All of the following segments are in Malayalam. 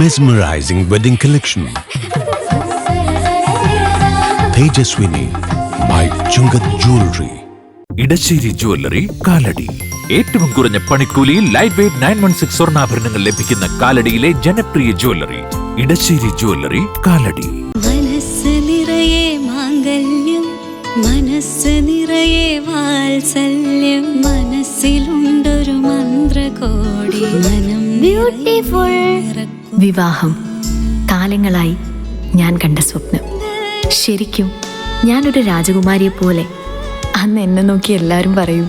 Mesmerizing wedding collection. Tejaswini by Chungat Jewelry. Edasseri jewellery Kalady. ഏറ്റവും കുറഞ്ഞ പണിക്കൂലിയിൽ ലൈറ്റ് വെയ്റ്റ് 916 സ്വർണ്ണാഭരണങ്ങൾ ലഭിക്കുന്ന കാലടിയിലെ ജനപ്രിയ ജ്വല്ലറി ഇടശ്ശേരി ജ്വല്ലറി കാലടി. മനസ്സ് നിറയെ മാംഗല്യം, മനസ്സ് നിറയെ വാത്സല്യം, മനസ്സിലുണ്ടൊരു മന്ത്രകോടി, മനം ബ്യൂട്ടിഫുൾ. വിവാഹം കാലങ്ങളായി ഞാൻ കണ്ട സ്വപ്നം. ശരിക്കും ഞാനൊരു രാജകുമാരിയെ പോലെ അന്ന് എന്നെ നോക്കി എല്ലാവരും പറയും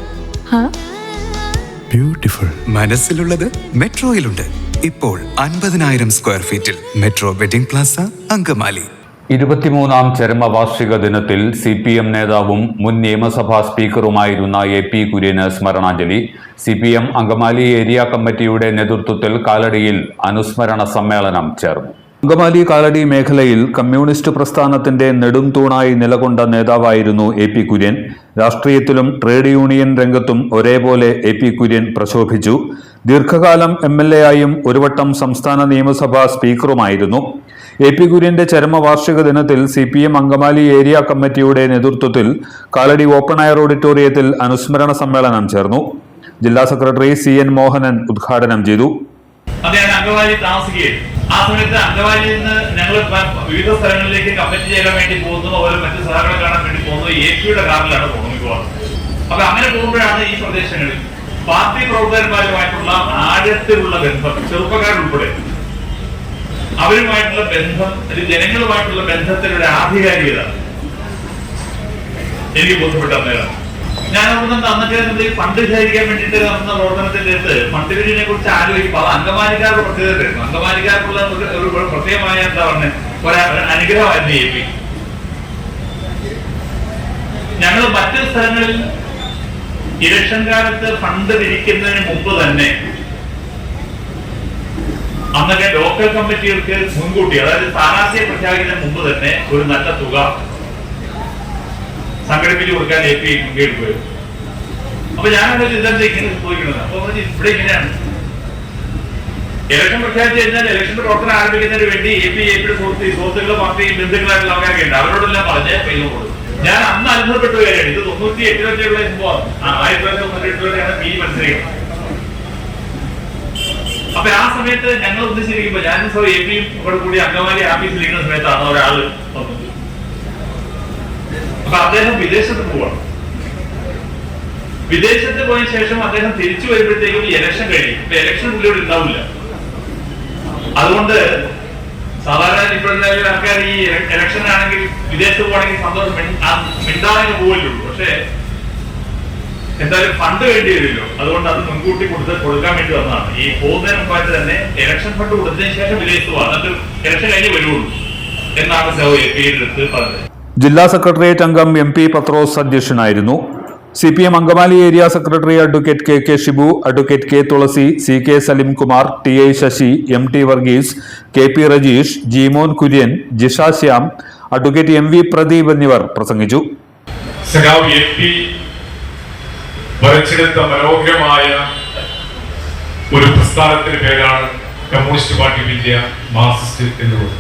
ബ്യൂട്ടിഫുൾ. മനസ്സിലുള്ളത് മെട്രോയിലുണ്ട്. ഇപ്പോൾ 50,000 സ്ക്വയർ ഫീറ്റിൽ മെട്രോ വെഡിംഗ് പ്ലാസ അങ്കമാലി. 23-ാം ചരമവാർഷിക ദിനത്തിൽ CPM നേതാവും മുൻ നിയമസഭാ സ്പീക്കറുമായിരുന്ന AP കുര്യന് സ്മരണാഞ്ജലി. CPM അങ്കമാലി ഏരിയ കമ്മിറ്റിയുടെ നേതൃത്വത്തിൽ കാലടിയിൽ അനുസ്മരണ സമ്മേളനം ചേർന്നു. അങ്കമാലി കാലടി മേഖലയിൽ കമ്മ്യൂണിസ്റ്റ് പ്രസ്ഥാനത്തിന്റെ നെടും തൂണായി നിലകൊണ്ട നേതാവായിരുന്നു AP കുര്യൻ. രാഷ്ട്രീയത്തിലും ട്രേഡ് യൂണിയൻ രംഗത്തും ഒരേപോലെ AP കുര്യൻ പ്രശോഭിച്ചു. ദീർഘകാലം MLA ആയും ഒരു വട്ടം സംസ്ഥാന നിയമസഭാ സ്പീക്കറുമായിരുന്നു. AP കുര്യന്റെ ചരമവാർഷിക ദിനത്തിൽ CPM അങ്കമാലി ഏരിയ കമ്മിറ്റിയുടെ നേതൃത്വത്തിൽ കാലടി ഓപ്പൺ എയർ ഓഡിറ്റോറിയത്തിൽ അനുസ്മരണ സമ്മേളനം ചേർന്നു. ജില്ലാ സെക്രട്ടറി CN മോഹനൻ ഉദ്ഘാടനം ചെയ്തു. ആ സമയത്ത് അങ്കമാലിയിൽ നിന്ന് ഞങ്ങൾ വിവിധ സ്ഥലങ്ങളിലേക്ക് കമ്മിറ്റി ചെയ്യാൻ വേണ്ടി പോകുന്നു, അതുപോലെ മറ്റു സ്ഥലങ്ങളെ കാണാൻ വേണ്ടി പോകുന്നത് APയുടെ കാറിലാണ് പോകുന്നത്. അപ്പൊ അങ്ങനെ പോകുമ്പോഴാണ് ഈ പ്രദേശങ്ങളിൽ പാർട്ടി പ്രവർത്തകന്മാരുമായിട്ടുള്ള ആഴത്തിലുള്ള ബന്ധം, ചെറുപ്പക്കാരുൾപ്പെടെ അവരുമായിട്ടുള്ള ബന്ധം, ജനങ്ങളുമായിട്ടുള്ള ബന്ധത്തിലുള്ള ആധികാരികത എനിക്ക് ബോധ്യപ്പെട്ട നേരം. ഞാൻ അന്നൊക്കെ ഫണ്ട് ശേഖരിക്കാൻ വേണ്ടിയിട്ട് നടന്ന പ്രവർത്തനത്തിന്റെ അടുത്ത് ഫണ്ടിനെ കുറിച്ച് ആലോചിക്കുമ്പോൾ അത് അങ്കമാലിക്കാരുടെ പ്രത്യേകതയായിരുന്നു. അങ്കമാലിക്കാർക്കുള്ള ഒരു പ്രത്യേകമായ എന്താ പറഞ്ഞ ഒരു അനുഗ്രഹമായിരുന്നു AP. ഞങ്ങൾ മറ്റു സ്ഥലങ്ങളിൽ ഇലക്ഷൻ കാലത്ത് ഫണ്ട് പിരിക്കുന്നതിന് മുമ്പ് തന്നെ അന്നൊക്കെ ലോക്കൽ കമ്മിറ്റികൾക്ക് മുൻകൂട്ടി, അതായത് സ്ഥാനാർത്ഥിയെ പ്രഖ്യാപിക്കുന്നതിന് മുമ്പ് തന്നെ ഒരു നല്ല തുക സംഘടിപ്പിച്ചു കൊടുക്കാൻ AP മുൻകൈയെടുക്കുമായിരുന്നു. അപ്പൊ ഞാനത് ഇതെന്താ ഇങ്ങനെ സംഭവിക്കുന്നത്? അപ്പൊ ഇവിടെ ഇങ്ങനെയാണ് ഇലക്ഷൻ പ്രഖ്യാപിച്ചു കഴിഞ്ഞാൽ ഇലക്ഷന്റെ പ്രവർത്തനം ആരംഭിക്കുന്നതിന് വേണ്ടി APയുടെ സുഹൃത്തുക്കളും പാർട്ടി ബന്ധുക്കളായിട്ടുള്ള ആൾക്കാരൊക്കെ ഉണ്ട്. അവരോടെല്ലാം പറഞ്ഞ് പൈസ കൊടുക്കും. ഞാൻ അന്ന് അത്ഭുതപ്പെട്ട കാര്യമാണ്. ഇത് 98 വരെയുള്ള സംഭവമാണ്. 1998 വരെയാണ് ഈ മത്സരിക്കുന്നത്. അപ്പൊ ആ സമയത്ത് ഞങ്ങൾ ഒന്നിച്ചിരിക്കുമ്പോ ഞാനും APയും ഇവിടെ കൂടി അങ്കമാലി ആഫീസിൽ ഇരിക്കുന്ന സമയത്താണ് ഒരാള് വന്നത്. അപ്പൊ അദ്ദേഹം വിദേശത്ത് പോവാണ്. വിദേശത്ത് പോയ ശേഷം അദ്ദേഹം തിരിച്ചു വരുമ്പോഴത്തേക്കും ഇലക്ഷൻ കഴിയും. ഇപ്പൊ ഇലക്ഷൻ പുള്ളിയോട് ഉണ്ടാവില്ല. അതുകൊണ്ട് സാധാരണ ഇപ്പോഴത്തെ ആൾക്കാർ ഈ ഇലക്ഷൻ ആണെങ്കിൽ വിദേശത്ത് പോകണമെങ്കിൽ സന്തോഷം മിണ്ടാതെ പോവുള്ളൂ. പക്ഷെ എന്തായാലും ഫണ്ട് വേണ്ടി വരുമല്ലോ, അതുകൊണ്ട് അത് മുൻകൂട്ടി കൊടുക്കാൻ വേണ്ടി വന്നതാണ്. ഈ പോകുന്നതിന് മുമ്പായിട്ട് തന്നെ ഇലക്ഷൻ ഫണ്ട് കൊടുത്തതിന് ശേഷം വിദേശത്ത് പോകാം, എന്നിട്ട് ഇലക്ഷൻ കഴിഞ്ഞ് വരുള്ളൂ എന്നാണ് APയുടെ അടുത്ത് പറഞ്ഞത്. ജില്ലാ സെക്രട്ടേറിയറ്റ് അംഗം MP പത്രോസ് അധ്യക്ഷനായിരുന്നു. CPM Angamaly area secretary advocate KK Shibu, advocate K Thulasi, CK Salimkumar, TI Sasi, MT Varghese, KP Rajeesh, Jeemon Kurian, Jisha Shyam, advocate MV Pradeep എന്നിവർ പ്രസംഗിച്ചു. വരച്ചെടുത്ത മനോഹരമായ ഒരു പ്രസ്ഥാനത്തിന് പേരാണ് communist party of India Marxist എന്നുള്ളത്.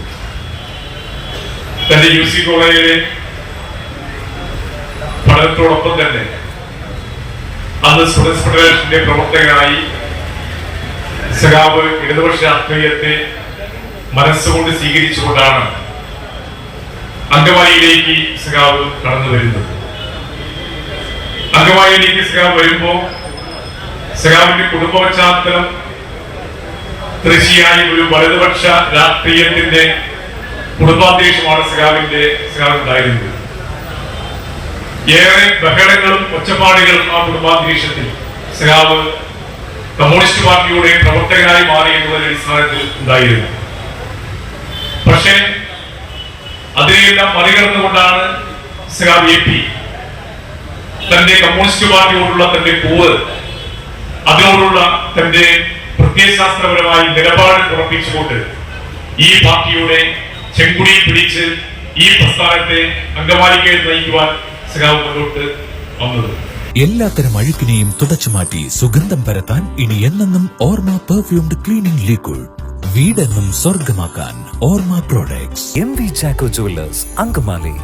തന്റെ UC കോളേജിലെ പഠനത്തോടൊപ്പം തന്നെ അന്ന് സ്റ്റുഡൻസ് ഫെഡറേഷന്റെ പ്രവർത്തകനായി സഖാവ് ഇടതുപക്ഷ രാഷ്ട്രീയത്തെ മനസ്സുകൊണ്ട് സ്വീകരിച്ചുകൊണ്ടാണ് അങ്കമാലിയിലേക്ക് സഖാവ് കടന്നു വരുന്നത്. അങ്കമാലിയിലേക്ക് സഖാവ് വരുമ്പോ സഖാവിന്റെ കുടുംബ പശ്ചാത്തലം തീർച്ചയായും ഒരു വലതുപക്ഷ രാഷ്ട്രീയത്തിന്റെ കുടുംബാന്തരീക്ഷമാണ് സഖാവുണ്ടായിരുന്നത്. ഏറെ ബഹളങ്ങളും ഒച്ചപ്പാടുകളും ആ കുടുംബാന്തരീക്ഷത്തിൽ സഖാവ് കമ്മ്യൂണിസ്റ്റ് പാർട്ടിയുടെ പ്രവർത്തകനായി മാറി എന്നതിന്റെ അടിസ്ഥാനത്തിൽ ഉണ്ടായിരുന്നു. പക്ഷേ അതിനെയെല്ലാം മറികടന്നുകൊണ്ടാണ് സഖാവ് AP തന്റെ കമ്മ്യൂണിസ്റ്റ് പാർട്ടിയോടുള്ള തന്റെ കൂറ്, അതിനോടുള്ള തന്റെ പ്രത്യയശാസ്ത്രപരമായ നിലപാട് ഉറപ്പിച്ചുകൊണ്ട് ഈ പാർട്ടിയുടെ ചെങ്കുടിയിൽ പിടിച്ച് ഈ പ്രസ്ഥാനത്തെ അങ്കമാലിക്ക് നയിക്കുവാൻ സഖാവ് മുന്നോട്ട് വന്നത്. എല്ലാത്തരം അഴുക്കിനെയും തുടച്ചുമാറ്റി സുഗന്ധം പരത്താൻ ഇനി എന്നെന്നും ഓർമ്മ പെർഫ്യൂംഡ് ക്ലീനിംഗ് ലിക്വിഡ്. വീടെന്നും സ്വർഗമാക്കാൻ ഓർമ്മ products. MV Jacko Jewelers, Angamali.